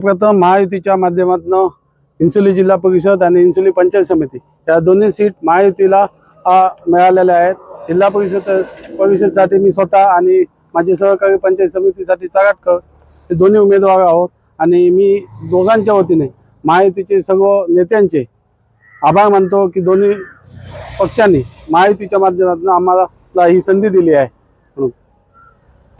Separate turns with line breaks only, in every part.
प्रथम महायुतीच्या माध्यमातून इंसुली जिल्हा परिषद आणि इंसुली पंचायत समिती या दोन्ही सीट महायुतीला मिळालेल्या आहेत। जिल्हा परिषदसाठी मी स्वतः आणि माझे सहकारी पंचायत समितीसाठी चराटकर हे दोन्ही उमेदवार आहोत आणि मी दोघांच्या वतीने महायुतीचे सर्व नेत्यांचे आभार मानतो की दोन्ही पक्षांनी महायुतीच्या माध्यमातून आम्हाला ही संधी दिली आहे। म्हणून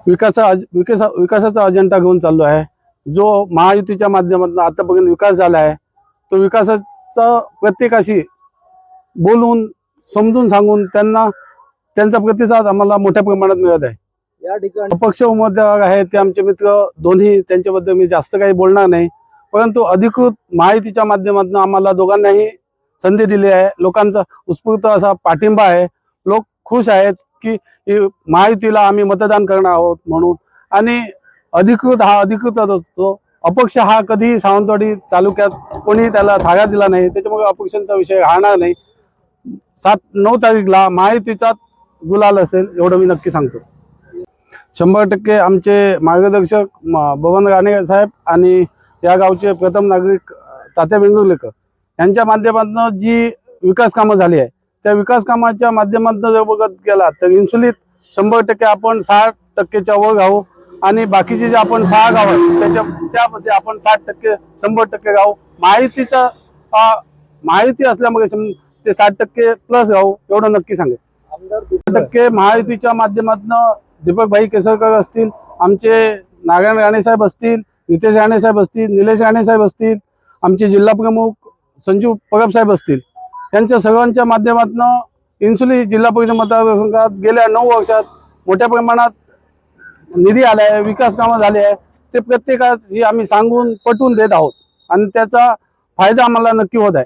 विकासाचा अजेंडा घेऊन चाललो आहे। जो महायुतीच्या माध्यमातून आतापर्यंत विकास झाला आहे तो विकासाचा प्रत्येकाशी बोलून समजून सांगून त्यांचा प्रतिसाद आम्हाला मोठ्या प्रमाणात मिळत आहे।
या ठिकाणी
अपक्ष उमेदवार आहेत ते आमचे मित्र दोन्ही, त्यांच्याबद्दल मी जास्त काही बोलणार नाही, परंतु अधिकृत महायुतीच्या माध्यमातून आम्हाला दोघांनाही संधी दिली आहे। लोकांचा उत्स्फूर्त असा पाठिंबा आहे। लोक खुश आहेत की महायुतीला आम्ही मतदान करणार आहोत म्हणून। आणि अधिकृत हा अधिकृतच असतो, अपक्ष हा कधीही सावंतवाडी तालुक्यात कोणी त्याला थारा दिला नाही, त्याच्यामुळे अपक्षांचा विषय राहणार नाही। 7-9 तारीखला महायुतीचा गुलाल असेल एवढं मी नक्की सांगतो। 100% आमचे मार्गदर्शक बबन राणे साहेब आणि या गावचे प्रथम नागरिक तात्या वेंगुर्लेकर यांच्या माध्यमातून जी विकास कामं झाली आहे त्या विकास कामाच्या माध्यमातून जर बघत गेला तर इंसुलीत 100% आपण 60%च्या वर राहू आणि बाकीचे जे आपण 6 गाव आहेत त्यामध्ये आपण 60% 100% राहू। माहिती असल्यामुळे ते 60% प्लस राहू एवढं नक्की सांगेल।
आमदार
100% महायुतीच्या माध्यमातून दीपकभाई केसरकर असतील, आमचे नारायण राणे साहेब असतील, नितेश राणे साहेब असतील, निलेश राणे साहेब असतील, आमचे जिल्हा प्रमुख संजू परब साहेब असतील, यांच्या सर्वांच्या माध्यमातून इंसुली जिल्हा परिषद मतदारसंघात गेल्या 9 वर्षात मोठ्या प्रमाणात निधी आला आहे, विकास कामं झाले आहे। ते प्रत्येकाची आम्ही सांगून पटवून देत आहोत आणि त्याचा फायदा आम्हाला नक्की होत आहे।